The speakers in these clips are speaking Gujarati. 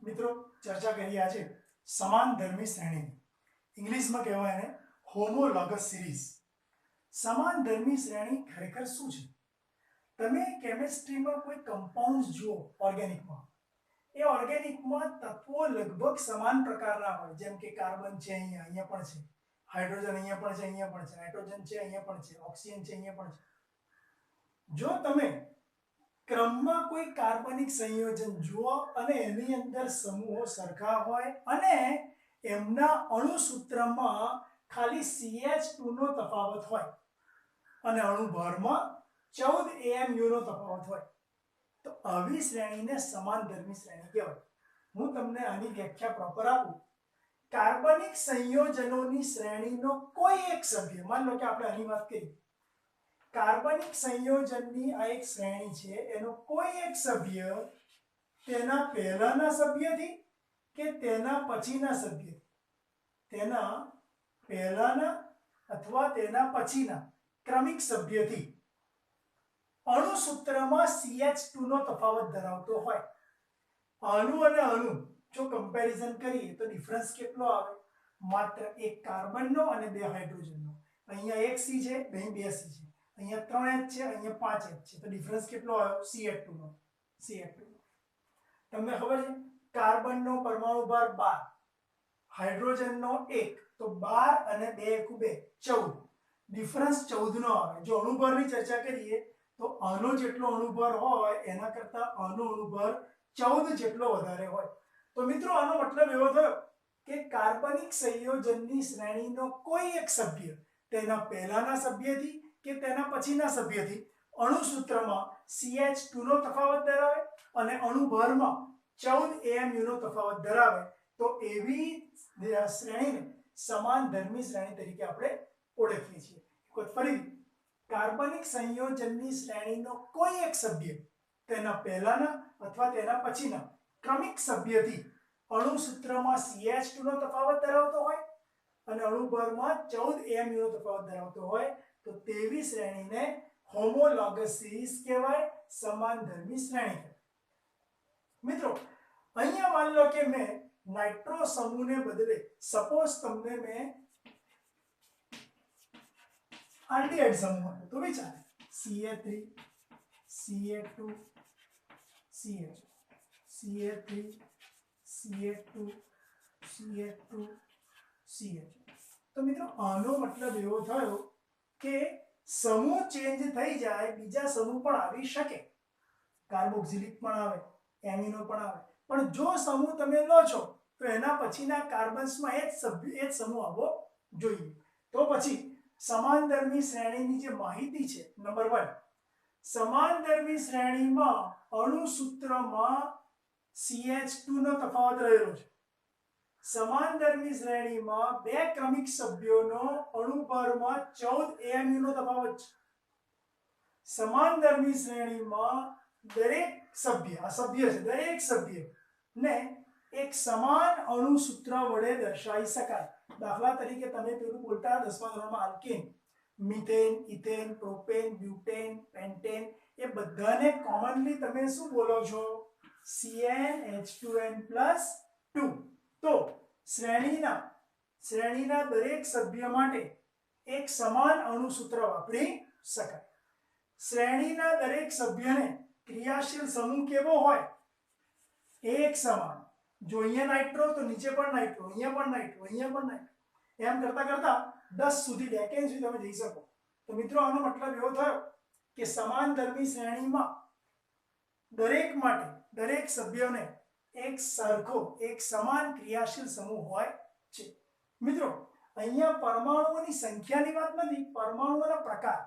મિત્રો ચર્ચા કરીએ આજે સમાનધર્મી શ્રેણી, ઇંગ્લિશમાં કહેવાય એને હોમોલોગસ સિરીઝ. સમાનધર્મી શ્રેણી ખરેખર શું છે? તમે કેમિસ્ટ્રીમાં કોઈ કમ્પાઉન્ડ જુઓ, ઓર્ગેનિકમાં, એ ઓર્ગેનિકમાં તત્વો લગભગ સમાન પ્રકારના હોય. જેમ કે કાર્બન છે, અહીંયા પણ છે, હાઇડ્રોજન અહીંયા પણ છે, અહીંયા પણ છે, નાઇટ્રોજન છે, અહીંયા પણ છે, ઓક્સિજન છે, અહીંયા પણ છે. જો તમે ક્રમમાં કોઈ કાર્બનિક સંયોજન જુઓ અને એની અંદર સમૂહો સરખા હોય અને એમના અણુસૂત્રમાં ખાલી CH2 નો તફાવત હોય અને અણુભારમાં 14 AMU નો તફાવત હોય, તો આવી શ્રેણીને સમાનધર્મી શ્રેણી કહેવાય. હું તમને આની વ્યાખ્યા પ્રોપર આપું. કાર્બનિક સંયોજનોની શ્રેણીનો કોઈ એક સભ્ય, માન લો કે આપણે આની વાત કરી, કાર્બનિક સંયોજનની આ એક શ્રેણી છે, એનો કોઈ એક સભ્ય તેના પહેલાના સભ્યથી કે તેના પછીના સભ્યથી, તેના પહેલાના અથવા તેના પછીના ક્રમિક સભ્યથી અણુસૂત્રમાં CH2 નો તફાવત ધરાવતો હોય. અણુ અને અણુ જો કમ્પેરિઝન કરીએ તો ડિફરન્સ કેટલો આવે? માત્ર એક કાર્બનનો અને બે હાઇડ્રોજનનો. અહીંયા એક C છે, અહીં બે C છે, અહીંયા 3H છે, અહીંયા 5H છે, તો ડિફરન્સ કેટલો આવ્યો? CH2 નો. તમને ખબર છે કાર્બનનો પરમાણુ ભાર 12, હાઇડ્રોજનનો 1, તો 12 અને 2 * 2 14, ડિફરન્સ 14 નો આવે. જો અણુભારની ચર્ચા કરીએ તો આનો જેટલો અણુભાર હોય એના કરતા આનો અણુભાર 14 જેટલો વધારે હોય. તો મિત્રો આનો મતલબ એવો થયો કે કાર્બનિક સંયોજનની શ્રેણીનો કોઈ એક સભ્ય તેના પહેલાના સભ્યથી કે તેના પછીના સભ્યથી અણુસૂત્રમાં CH2 નો તફાવત ધરાવે અને અણુભારમાં 14 AMU નો તફાવત ધરાવે, તો એવી શ્રેણીને સમાનધર્મી શ્રેણી તરીકે આપણે ઓળખીએ છીએ. ફરી, કાર્બનિક સંયોજનની શ્રેણીનો કોઈ એક સભ્ય તેના પહેલાના અથવા તેના પછીના ક્રમિક સભ્યથી અણુસૂત્રમાં CH2 નો તફાવત ધરાવતો હોય અને અણુભારમાં 14 AMU નો તફાવત ધરાવતો હોય, તો તેવી શ્રેણીને હોમોલોગસ સિરીઝ કહેવાય, સમાનધર્મી શ્રેણી કહેવાય. મિત્રો અહીંયા માની લો કે મેં નાઇટ્રો સમૂહને બદલે સપોઝ તમને મેં આલ્ડીહાઇડ સમૂહ આપ્યો, તો વિચારે CH3 CH2 CH, CH3 CH2 CH2 CH. તો મિત્રો આનો મતલબ એવો થયો કે સમૂહ ચેન્જ થઈ જાય, બીજા સમૂહ પણ આવી શકે, કાર્બોક્સિલિક પણ આવે, એમિનો પણ આવે, પણ જો સમૂહ તમે લો છો તો એના પછીના કાર્બન્સમાં એ જ સમૂહ આવવો જોઈએ. તો પછી સમાનધર્મી શ્રેણીની જે માહિતી છે, નંબર 1, સમાનધર્મી શ્રેણીમાં અણુસૂત્રમાં CH2 નો તફાવત રહેલો છે. સમાનધર્મી શ્રેણીમાં બે ક્રમિક સભ્યોનો અણુભારમાં 14 AMU નો તફાવત છે. સમાનધર્મી શ્રેણીમાં દરેક સભ્ય, આ સભ્ય છે, દરેક સભ્યને એક સમાન અણુસૂત્ર વડે દર્શાવી શકાય. દાખલા તરીકે તમે પેલું બોલતા 10મા ધોરણમાં alkane, methane, ethane, propane, butane, pentane, એ બધાને કોમનલી તમે શું બોલો છો? CnH2n+2. તો શ્રેણીના દરેક સભ્ય માટે એક સમાન અણુસૂત્ર વાપરી શકાય. શ્રેણીના દરેક સભ્યને ક્રિયાશીલ સમૂહ કેવો હોય? એક સમાન. જો અહીંયા નાઇટ્રો તો નીચે પણ નાઇટ્રો, અહીંયા પણ નાઇટ્રો, અહીંયા પણ નાઇટ્રો, એમ કરતા કરતા 10 સુધી, ડેકેન સુધી તમે જઈ શકો. તો મિત્રો આનો મતલબ એવો થયો કે સમાનધર્મી શ્રેણીમાં દરેક માટે, દરેક સભ્યોને એક સરખો, એક સમાન ક્રિયાશીલ સમૂહ હોય છે. મિત્રો અહીંયા પરમાણુઓની સંખ્યાની વાત નથી, પરમાણુઓના પ્રકાર.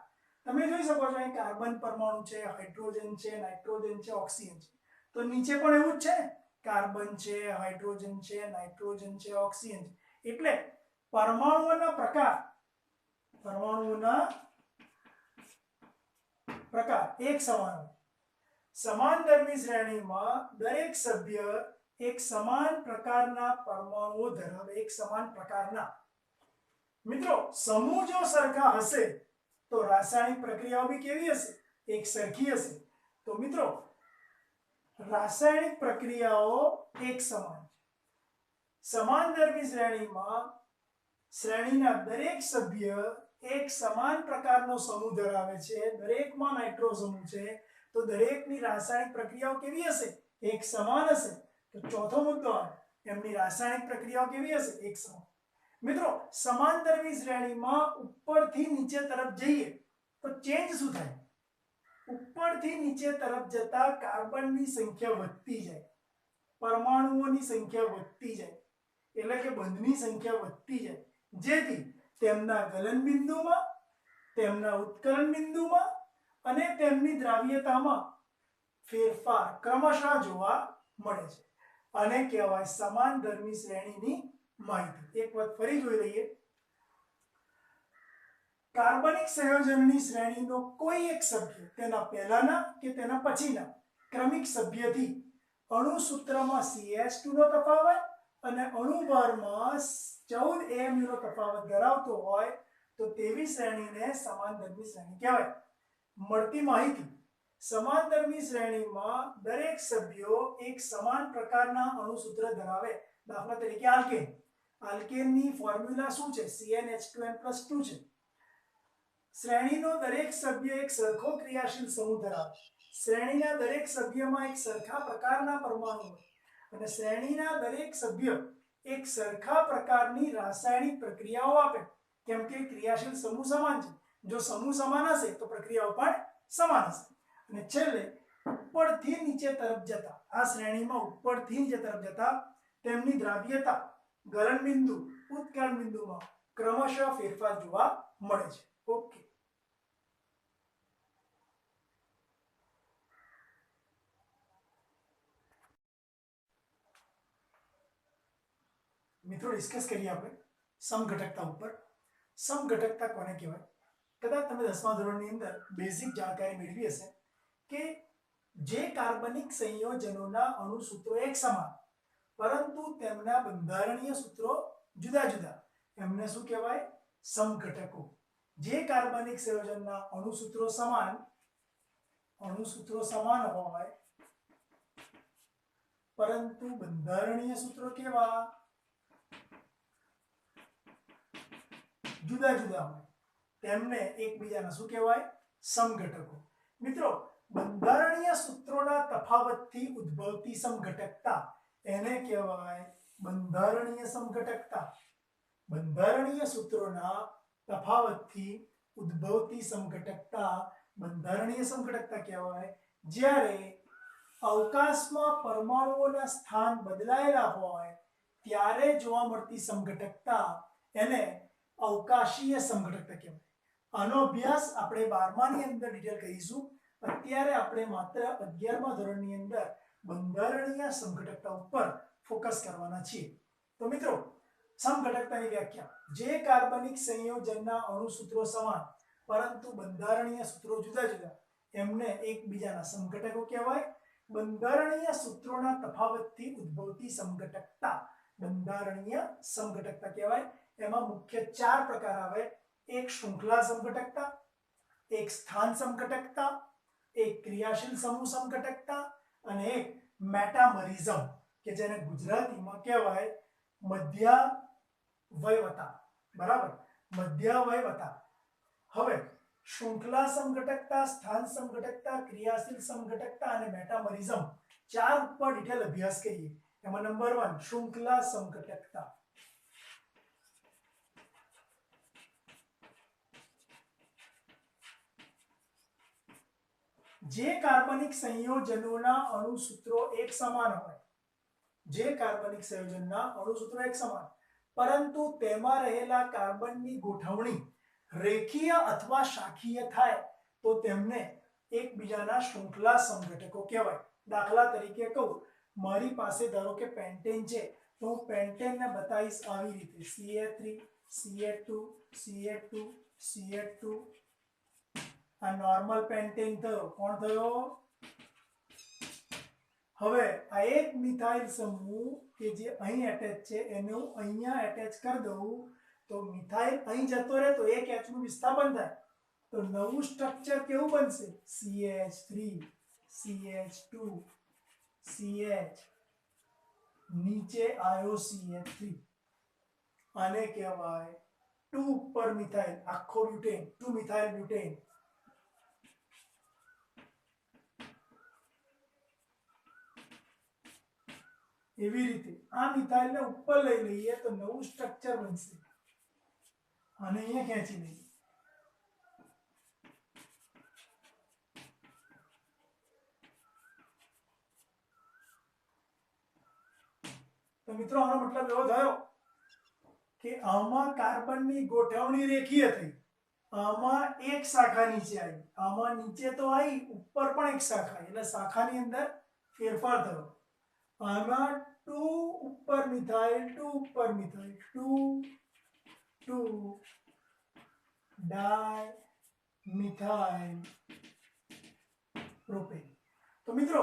તમે જોઈ શકો છો અહીં કાર્બન પરમાણુ છે, હાઇડ્રોજન છે, નાઇટ્રોજન છે, ઓક્સિજન છે. તો નીચે પણ એવું જ છે, કાર્બન છે, હાઇડ્રોજન છે, નાઇટ્રોજન છે, ઓક્સિજન છે. એટલે પરમાણુઓના પ્રકાર એક સમાન હોય. સમાનધર્મી શ્રેણીમાં દરેક સભ્ય એક સમાન પ્રકારના પરમાણુઓ ધરાવે, એક સમાન પ્રકારના. મિત્રો સમૂહ જો સરખા હશે તો રાસાયણિક પ્રક્રિયાઓ બી કેવી હશે? એક સરખી હશે. તો મિત્રો રાસાયણિક પ્રક્રિયાઓ એક સમાન છે। સમાનધર્મી શ્રેણીમાં શ્રેણીના દરેક સભ્ય એક સમાન પ્રકારનો સમૂહ ધરાવે છે। દરેકમાં નાઇટ્રો સમૂહ છે તો દરેકની રાસાયણિક પ્રક્રિયાઓ કેવી હશે? એક સમાન હશે। તો ચોથો મુદ્દો આવે, એમની રાસાયણિક પ્રક્રિયાઓ કેવી હશે? એક સમાન। મિત્રો, સમાનધર્મી શ્રેણીમાં ઉપરથી નીચે તરફ જઈએ તો ચેન્જ શું થાય? ઉપરથી નીચે તરફ જતા કાર્બનની સંખ્યા વધતી જાય, પરમાણુઓની સંખ્યા વધતી જાય, એટલે કે બંધની સંખ્યા વધતી જાય, જેથી તેમના ગલન બિંદુમાં, તેમના ઉત્કલન બિંદુમાં અને તેમની દ્રાવ્યતામાં ફેરફાર ક્રમશઃ જોવા મળે છે। આને કહેવાય સમાનધર્મી શ્રેણીની માહિતી। એક વખત ફરી જોઈ લઈએ। કાર્બનિક સંયોજનની શ્રેણીનો કોઈ એક સભ્ય તેના પહેલાના કે તેના પછીના ક્રમિક સભ્યથી અણુ સૂત્રમાં CH2 નો તફાવત અને અણુભારમાં 14 AMU નો તફાવત ધરાવતો હોય તો તેવી શ્રેણીને સમાનધર્મી શ્રેણી કહેવાય। મળતી માહિતી, સમાનધર્મી શ્રેણીમાં દરેક સભ્યો એક સમાન પ્રકારના અણુસૂત્ર ધરાવે। દાખલા તરીકે આલ્કેન, આલ્કેનની ફોર્મ્યુલા શું છે? CnH2n+2 છે। શ્રેણીનો દરેક સભ્ય એક સરખો ક્રિયાશીલ સમૂહ ધરાવે, શ્રેણીના દરેક સભ્યમાં એક સરખા પ્રકારના પરમાણુ હોય અને શ્રેણીના દરેક સભ્ય એક સરખા પ્રકારની રાસાયણિક પ્રક્રિયાઓ આપે, કેમ કે ક્રિયાશીલ સમૂહ સમાન છે। જો સમૂહ સમાન હશે તો પ્રક્રિયાઓ પણ સમાન હશે। અને છેલ્લે ઉપરથી નીચે તરફ જતા, આ શ્રેણીમાં ઉપરથી નીચે તરફ જતા તેમની દ્રાવ્યતા, ગલન બિંદુ, ઉત્કલન બિંદુમાં ક્રમશઃ ફેરફાર જોવા મળે છે। ઓકે, મિત્રો ડિસ્કસ કરીએ આપણે સમઘટકતા ઉપર। સમઘટકતા કોને કહેવાય? કદાચ તમે 10મા ધોરણની અંદર બેઝિક જાણકારી મેળવી હશે કે જે કાર્બનિક સંયોજનોના અણુસૂત્રો એક સમાન પરંતુ તેમના બંધારણીય સૂત્રો જુદા જુદા, એમને શું કહેવાય? સમઘટકો। જે કાર્બનિક સંયોજનના અણુસૂત્રો સમાન હોય પરંતુ બંધારણીય સૂત્રો કેવા? જુદા જુદા હોય, તેમને એકબીજાના શું કહેવાય? સમઘટકો। મિત્રો, બંધારણીય સૂત્રોના તફાવતથી ઉદ્ભવતી સમઘટકતા એને કહેવાય બંધારણીય સમઘટકતા। બંધારણીય સૂત્રોના તફાવતથી ઉદ્ભવતી સમઘટકતા બંધારણીય સમઘટકતા કહેવાય। જ્યારે અવકાશમાં પરમાણુઓના સ્થાન બદલાયેલા હોય ત્યારે જોવા મળતી સમઘટકતા એને અવકાશીય સમઘટકતા કહેવાય। આનો અભ્યાસ આપણે 12માની અંદર ડિટેલ કરીશું। અત્યારે આપણે માત્ર 11મા ધોરણની અંદર બંધારણીય સમઘટકતા ઉપર ફોકસ કરવાના છીએ। તો મિત્રો, સમઘટકતાની વ્યાખ્યા: જે કાર્બનિક સંયોજનના અણુસૂત્રો સમાન પરંતુ બંધારણીય સૂત્રો જુદા જુદા, એમને એકબીજાના સમઘટકો કહેવાય। બંધારણીય સૂત્રોના તફાવતથી ઉદ્ભવતી સમઘટકતા બંધારણીય સમઘટકતા કહેવાય। એમાં મુખ્ય 4 પ્રકાર આવે: એક શૃંખલા સમઘટકતા, એક સ્થાન સમઘટકતા, એક ક્રિયાશીલ સમૂહ સમઘટકતા અને એક મેટામરિઝમ, કે જેને ગુજરાતીમાં કહેવાય મધ્યાવયવતા। બરાબર, મધ્યાવયવતા। હવે શૃંખલા સમઘટકતા, સ્થાન સમઘટકતા, ક્રિયાશીલ સમઘટકતા અને મેટામરિઝમ 4 ઉપર ડિટેલ અભ્યાસ કરીએ। એમાં નંબર 1 શૃંખલા સમઘટકતા। જે કાર્બનિક સંયોજનોના અણુસૂત્રો એક સમાન હોય, જે કાર્બનિક સંયોજનના અણુસૂત્રો એક સમાન પરંતુ તેમાં રહેલા કાર્બનની ગોઠવણી રેખીય અથવા શાખીય થાય તો તેમને એકબીજાના શૃંખલા સમઘટકો કહેવાય। દાખલા તરીકે કહું, મારી પાસે ધારો કે પેન્ટેન છે તો હું પેન્ટેનને બતાવીશ આવી રીતે: CH3 CH2 CH2 આ નોર્મલ પેન્ટેન થયો। કોણ થયો? હવે આ એક મિથાઇલ સમૂહ કે જે અહીં એટેચ છે એને હું અહીંયા એટેચ કરી દઉં તો મિથાઇલ અહીં જતો રહે તો એક H નું વિસ્થાપન થાય તો નવું સ્ટ્રક્ચર કેવું બનશે? CH3 CH2 CH નીચે આવ્યો CH3 આને કહેવાય 2 ઉપર મિથાઇલ આખો બ્યુટેન 2 મિથાઇલ બ્યુટેન. એવી રીતે આ મિથાઇલને ઉપર લઈ લઈએ તો નવું સ્ટ્રક્ચર બનશે અને અહીંયા ખેંચી લઈએ. તો મિત્રો આનો મતલબ એવો થયો કે આમાં કાર્બનની ગોઠવણી રેખીય થઈ. આમાં એક શાખા નીચે આવી, આમાં નીચે તો આવી, ઉપર પણ એક શાખા એટલે શાખાની અંદર ફેરફાર થયો. આમાં 2 ઉપર મિથાઇલ 2 ઉપર મિથાઇલ 2 ડાય મિથાઇલ પ્રોપેન. તો મિત્રો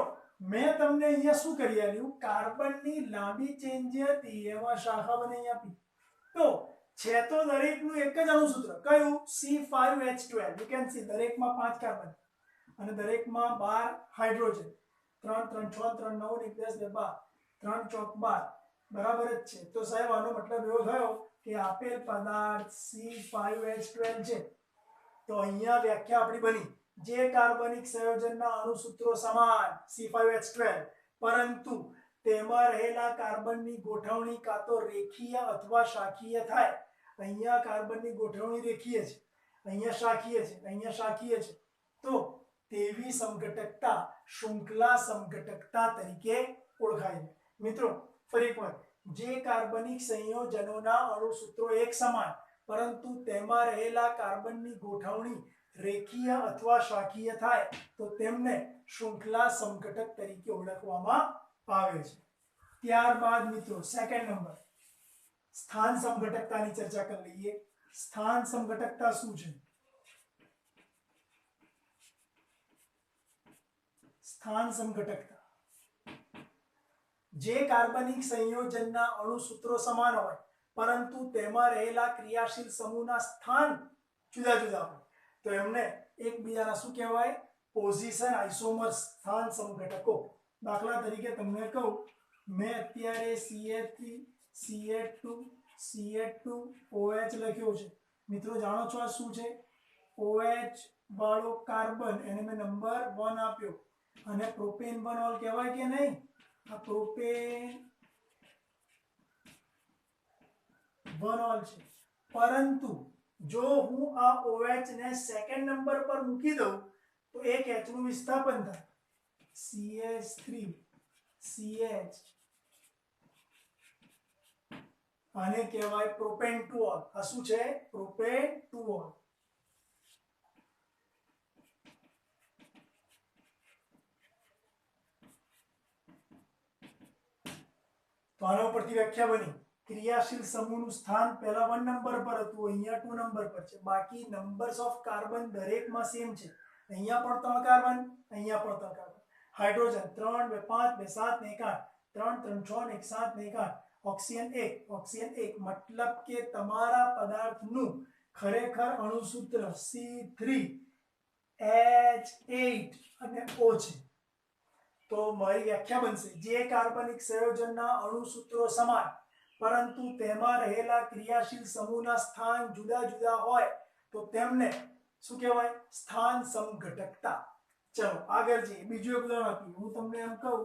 મેં તમને અહીંયા શું કરી આપ્યું, કાર્બનની લાંબી ચેન જે હતી એમાં શાખા બનાવી આપી. તો છે તો દરેકનું એક જ અણુસૂત્ર કયું C5H12. યુ કેન સી દરેકમાં 5 કાર્બન અને દરેકમાં 12 હાઇડ્રોજન. 3 3 6 3 9 1 10 2 12 3 ચોક 12 બરાબર જ છે. તો સાહેબ આનો મતલબ એવો થયો કે આપેલ પદાર્થ C5H12 છે. તો અહીંયા વ્યાખ્યા આપણી બની, જે કાર્બનિક સંયોજનના અણુસૂત્રો સમાન C5H12 પરંતુ તેમાં રહેલા કાર્બનની ગોઠવણી કાં તો રેખીય અથવા શાખીય થાય. અહીંયા કાર્બનની ગોઠવણી રેખીય છે, અહીંયા શાખીય છે, અહીંયા શાખીય છે. તો તેવી સમઘટકતા શૃંખલા સમઘટકતા તરીકે ઓળખાય છે. મિત્રો ફરી એકવાર, જે કાર્બનિક સંયોજનોના અણુસૂત્રો એક સમાન પરંતુ તેમાં રહેલા કાર્બનની ગોઠવણી રેખીય અથવા શાખીય થાય તો તેમને શૃંખલા સમઘટક તરીકે ઓળખવામાં આવે છે. ત્યારબાદ મિત્રો સેકન્ડ નંબર સ્થાન સમઘટકતાની ચર્ચા કરી લઈએ. સ્થાન સમઘટકતા શું છે? સ્થાન સમઘટકતા જે કાર્બનિક સંયોજનના અણુસૂત્રો સમાન હોય પરંતુ તેમાં રહેલા ક્રિયાશીલ સમૂહના સ્થાન જુદા જુદા હોય તો એમને એકબીજાના શું કહેવાય? પોઝિશન આઇસોમર્સ સ્થાન સમઘટકો. દાખલા તરીકે તમને કહું, મેં અત્યારે CH3 CH2 CH2 OH લખ્યો છે. મિત્રો જાણો છો આ શું છે? OH વાળો કાર્બન એને મેં નંબર 1 આપ્યો અને પ્રોપેન વનોલ કહેવાય કે નહીં? આ પ્રોપેન વનોલ છે. પરંતુ જો હું આ OH ને સેકન્ડ નંબર પર મૂકી દઉં તો એક H નું વિસ્થાપન થાય. CH3 CH આને કહેવાય પ્રોપેન ટુ ઓલ. આ શું છે? Propane to all. તો આના પરથી વ્યાખ્યા બની, ક્રિયાશીલ સમૂહનું સ્થાન પહેલા 1 નંબર પર હતું, અહીંયા 2 નંબર પર છે. બાકી નંબર્સ ઓફ કાર્બન દરેકમાં સેમ છે. અહીંયા પણ 3 કાર્બન, અહીંયા પણ 3 કાર્બન. હાઇડ્રોજન 3 2 5 2 7 ને 1 8 3 3 6 ને 1 7 ને 1 8. ઓક્સિજન 1 મતલબ કે તમારા પદાર્થનું ખરેખર અણુસૂત્ર C3H8 અને O છે. તો મારી વ્યાખ્યા બનશે, જે કાર્બનિક સંયોજનના અણુસૂત્રો સમાન પરંતુ તેમાં રહેલા ક્રિયાશીલ સમૂહના સ્થાન જુદા જુદા હોય તો તેમને શું કહેવાય? સ્થાન સમઘટકતા. ચલો આગળ જઈએ. બીજું એક ઉદાહરણ આપીએ. હું તમને એમ કહું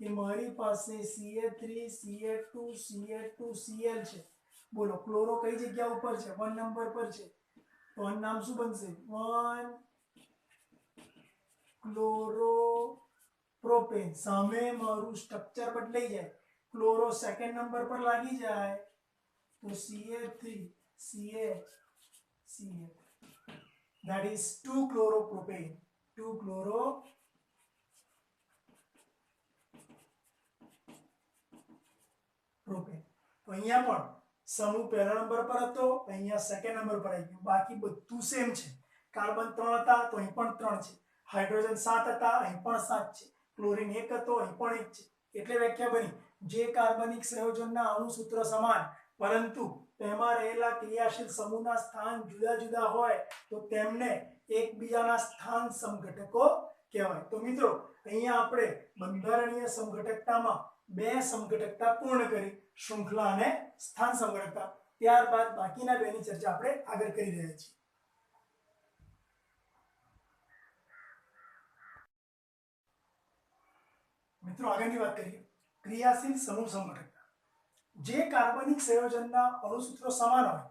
કે મારી પાસે CH3 CH2 CH2 Cl છે. બોલો ક્લોરો કઈ જગ્યા ઉપર છે? 1 નંબર પર છે. તો આનું નામ શું બનશે? 1 ક્લોરો પ્રોપેન. સામે મારું સ્ટ્રક્ચર બદલાઈ જાય. ક્લોરો સેકન્ડ નંબર પર લાગી જાય તો CH3 CH CH that is 2 chloropropane. 2 chloropropane. તો અહીંયા પણ સમૂહ પહેલા નંબર પર હતો, અહીંયા સેકન્ડ નંબર પર આવી ગયો. બાકી બધું સેમ છે. કાર્બન 3 હતા તો અહીં પણ 3 છે. હાઇડ્રોજન 7 હતા, અહીં પણ 7 છે. ક્લોરીન 1 હતો, અહીં પણ 1 છે. એટલે વ્યાખ્યા બની, જે કાર્બનિક સંયોજનના અણુસૂત્ર સમાન પરંતુ તેમાં રહેલા ક્રિયાશીલ સમૂહના સ્થાન જુદા જુદા હોય તો તેમને એકબીજાના સ્થાન સમઘટકો કહેવાય. તો મિત્રો અહીંયા આપણે બંધારણીય સમઘટકતામાં બે સમઘટકતા પૂર્ણ કરી, શૃંખલા અને સ્થાન સમઘટકતા. ત્યારબાદ બાકીના બેની ચર્ચા આપણે આગળ કરી રહ્યા છીએ. મિત્રો આગળની વાત કરીએ, ક્રિયાશીલ સમૂહ સમઘટકતા. જે કાર્બનિક સંયોજનના અણુસૂત્રો સમાન હોય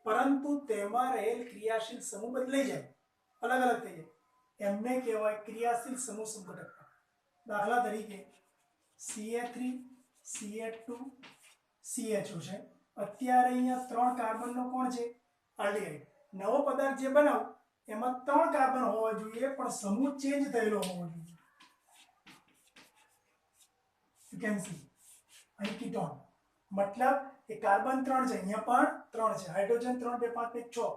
પરંતુ તેમાં રહેલ ક્રિયાશીલ સમૂહ બદલાઈ જાય, અલગ અલગ થઈ જાય, એમને કહેવાય ક્રિયાશીલ સમૂહ સમઘટકતા. દાખલા તરીકે CH3 CH2 CHO છે. અત્યારે અહીંયા 3 કાર્બનનો કોણ છે? આલ્ડીહાઇડ. નવો પદાર્થ જે બનાવ એમાં 3 કાર્બન હોવા જોઈએ પણ સમૂહ ચેન્જ થયેલો હોવો જોઈએ. You can see અહીં કીટોન, મતલબ એ કાર્બન 3 છે, અહીંયા પણ 3 છે, હાઇડ્રોજન 3 2 5 1 6,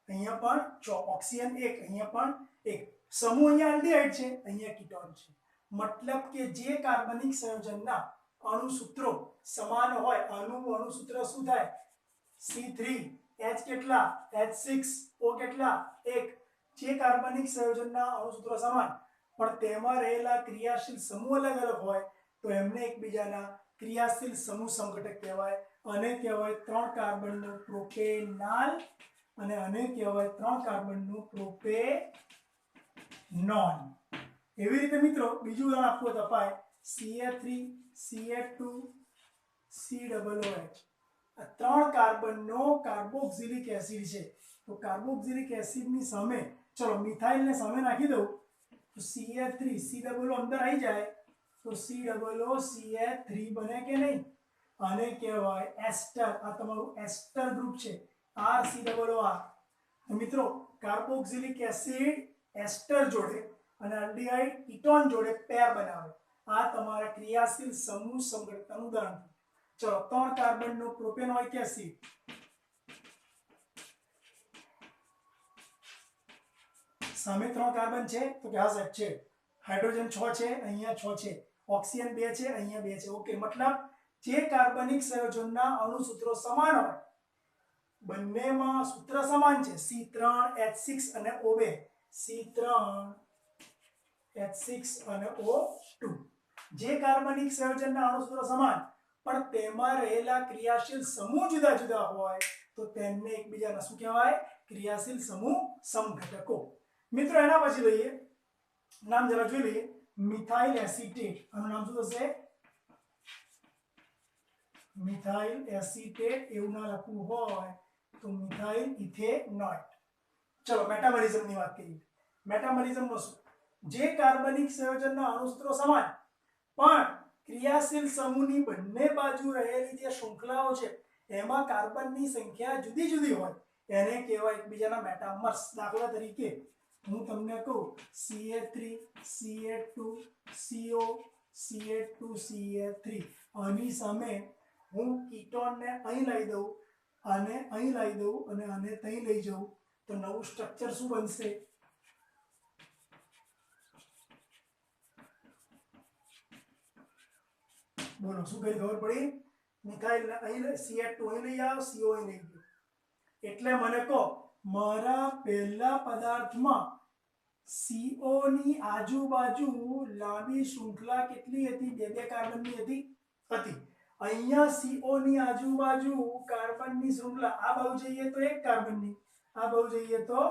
અહીંયા પણ 6, ઓક્સિજન 1, અહીંયા પણ 1, સમૂહ અહીંયા આલ્ડીહાઇડ છે, અહીંયા કીટોન છે. મતલબ કે જે કાર્બનિક સંયોજનના અણુસૂત્રો સમાન હોય, અણુસૂત્ર શું થાય? C3 H કેટલા? H6 O કેટલા? 1. જે કાર્બનિક સંયોજનના અણુસૂત્રો સમાન પણ તેમાં રહેલા ક્રિયાશીલ સમૂહ અલગ અલગ હોય તો એમને એકબીજાના ક્રિયાશીલ સમૂહ સમઘટક કહેવાય. અને કહેવાય 3 કાર્બનનું પ્રોપેનાલ અને આને કહેવાય 3 કાર્બનનું પ્રોપેનોન. એવી રીતે મિત્રો બીજું ઉદાહરણ આપવું તપાય, CH3 CH2 COOH. આ 3 કાર્બનનો કાર્બોક્સિલિક એસિડ છે. તો કાર્બોક્સિલિક એસિડની સામે ચલો મિથાઇલને સામે નાખી દઉં તો CH3 COO અંદર આવી જાય તો COOCH3 બને કે નહીં? આને કહેવાય એસ્ટર. આ તમારું એસ્ટર ગ્રુપ છે, RCOOR. તો મિત્રો કાર્બોક્સિલિક એસિડ એસ્ટર જોડે અને આલ્ડીહાઇડ કીટોન જોડે પેર બનાવે. આ તમારા ક્રિયાશીલ સમૂહ સમઘટકતાનું ઉદાહરણ. ચલો 3 કાર્બનનો પ્રોપેનોઇક એસિડ, સામે 3 કાર્બન છે તો કે હા સાહેબ છે, હાઇડ્રોજન 6 છે, અહીંયા 6 છે, ઓક્સિજન 2 છે, અહીંયા 2 છે. ઓકે, મતલબ જે કાર્બનિક સંયોજનના અણુસૂત્રો સમાન હોય, બંનેમાં સૂત્ર સમાન છે, C3H6 અને O2, C3H6 અને O2. જે કાર્બનિક સંયોજનના અણુસૂત્રો સમાન પણ તેમાં રહેલા ક્રિયાશીલ સમૂહ જુદા જુદા હોય તો તેમને એકબીજાના શું કહેવાય? ક્રિયાશીલ સમૂહ સમઘટકો. મિત્રો એના પછી લઈએ નામ જરા જોઈ લઈએ, મિથાઇલ એસિટેટ. આનું નામ શું થશે? Methyl acetate. એવું ના લખવું હોય તો મિથાઇલ ઇથેનોઇટ. ચલો મેટાબોલિઝમની વાત કરીએ. મેટાબોલિઝમનો શું? જે કાર્બનિક સંયોજનના અણુસૂત્રો સમાન પણ ક્રિયાશીલ સમૂહની બંને બાજુ રહેલી જે શૃંખલાઓ છે એમાં કાર્બનની સંખ્યા જુદી જુદી હોય એને કહેવાય એકબીજાના મેટામર્સ. દાખલા તરીકે હું તમને કહું CH3 CH2 CO CH2 CH3, આની સામે હું કીટોનને અહીં લઈ દઉં, આને અહીં લઈ દઉં અને આને ત્યાં લઈ જાઉં તો નવું સ્ટ્રક્ચર શું બનશે? બોલો શું કરી ખબર પડી? મિથાઇલ અહીં CH2 અહીં લઈ આવો, CO અહીં લઈ ગયો. એટલે મને કહો મારા પહેલા પદાર્થમાં CO ની આજુબાજુ લાંબી શૃંખલા કેટલી હતી? 2 કાર્બનની હતી. અહીંયા CO ની આજુબાજુ કાર્બનની શૃંખલા આ બાજુ જઈએ તો 1 કાર્બનની, આ બાજુ જઈએ તો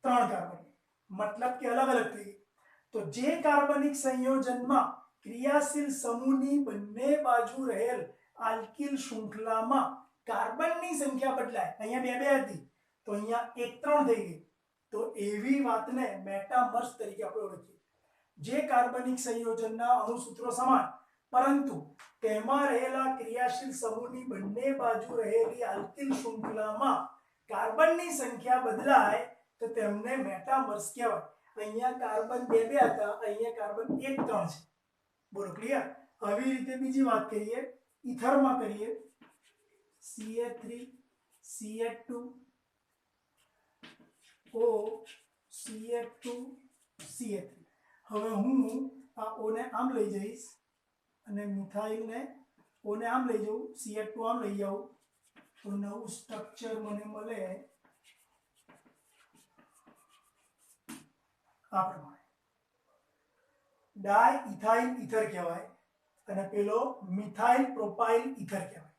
3 કાર્બનની. મતલબ કે અલગ અલગ થઈ. તો જે કાર્બનિક સંયોજનમાં ક્રિયાશીલ સમૂહની બંને બાજુ રહેલ આલ્કિલ શૃંખલામાં કાર્બનની સંખ્યા બદલાય, અહીંયા 2 હતી તો અહીંયા 1 3 થઈ ગઈ, તો એવી વાતને મેટામર્સ તરીકે આપણે ઓળખીએ. જે કાર્બનિક સંયોજનના અણુસૂત્રો સમાન પરંતુ તેમાં રહેલા ક્રિયાશીલ સમૂહની બંને બાજુ રહેલી આલ્કિલ શૃંખલામાં કાર્બનની સંખ્યા બદલાય તો તેમને મેટામર્સ કહેવાય. અહીંયા કાર્બન 2 હતા, અહીંયા કાર્બન 1 3 છે. બોલો ક્લિયર? આવી રીતે બીજી વાત કરીએ, ઇથરમાં કરીએ, CH3 CH2 O CH2 CH3. હવે હું આ O ને આમ લઈ જઈશ અને મિથાઇલને O ને આમ લઈ જાઉં, CH2 આમ લઈ જાઉં તો નવું સ્ટ્રક્ચર મને મળે આ પ્રમાણે. ડાયઇથાઇલ ઇથર કહેવાય અને પેલો મિથાઇલ પ્રોપાઇલ ઇથર કહેવાય.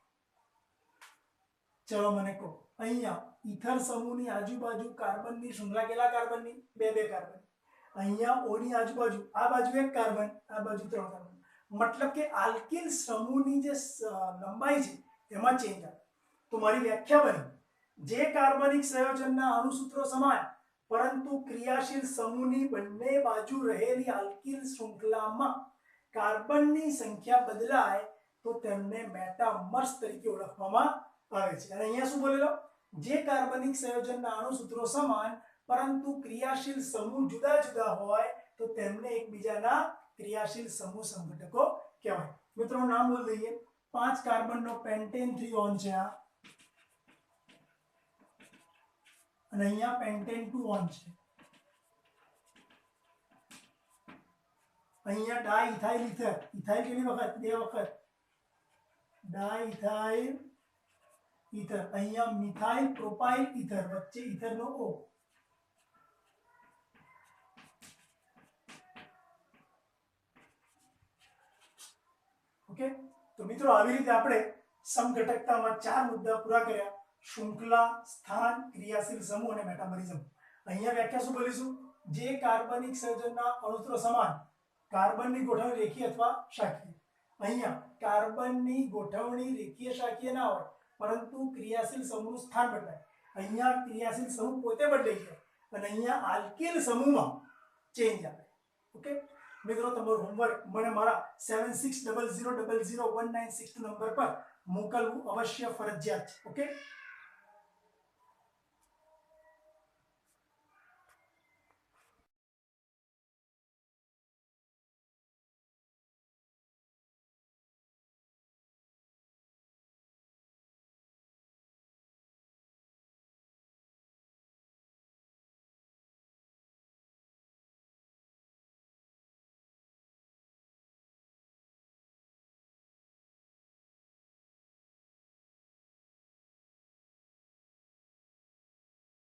ચલો મને કહો, અહીંયા ઇથર સમૂહની આજુબાજુ કાર્બનની શૃંખલા કેટલા કાર્બનની? બે કાર્બન. અહીંયા O ની આજુબાજુ આ બાજુ એક કાર્બન, આ બાજુ 3 કાર્બન. મતલબ કે આલ્કિલ સમૂહની જે લંબાઈ છે એમાં ચેન્જ આવે. તો મારી વ્યાખ્યા બની, જે કાર્બનિક સંયોજનના અણુસૂત્રો સમાન પરંતુ ક્રિયાશીલ સમૂહની બંને બાજુ રહેલી આલ્કિલ શૃંખલામાં કાર્બનની સંખ્યા બદલાય તો તેમને મેટામર્સ તરીકે ઓળખવામાં આવે છે. અને અહીંયા શું બોલેલો? જે કાર્બનિક સંયોજનના અણુસૂત્રો સમાન પરંતુ ક્રિયાશીલ સમૂહ જુદા જુદા હોય તો તેમને એકબીજાના ક્રિયાશીલ સમૂહ સંઘટકો કહેવાય. મિત્રો નામ બોલ દઈએ. 5 કાર્બનનો પેન્ટેન 3 ઓન છે આ, અને અહીંયા પેન્ટેન 2 ઓન છે. અહીંયા ડાઇથાઇલ ઇથર, ઇથાઇલ કેટલી વખત? 2 વખત. ડાઇથાઇલ ઇથર. અહીંયા મિથાઇલ પ્રોપાઇલ ઇથર, વચ્ચે ઇથરનો O. ઓકે, તો મિત્રો આવી રીતે આપણે સમઘટકતામાં 4 મુદ્દા પૂરા કર્યા: શૃંખલા, સ્થાન, ક્રિયાશીલ સમૂહ અને મેટામરિઝમ. અહીંયા વ્યાખ્યા શું બોલીશું? જે કાર્બનિક સંયોજનના અણુસૂત્રો સમાન, કાર્બનની ગોઠવણી રેખીય અથવા શાખીય. અહીંયા કાર્બનની ગોઠવણી રેખીય શાખીય ના હોય પરંતુ ક્રિયાશીલ સમૂહનું સ્થાન બદલાય. અહીંયા ક્રિયાશીલ સમૂહ પોતે બદલાઈ જાય અને અહીંયા આલ્કિલ સમૂહમાં ચેન્જ આવે. ઓકે મિત્રો, તમારું હોમવર્ક મને મારા 7600001962 નંબર પર મોકલવું અવશ્ય ફરજિયાત છે. ઓકે.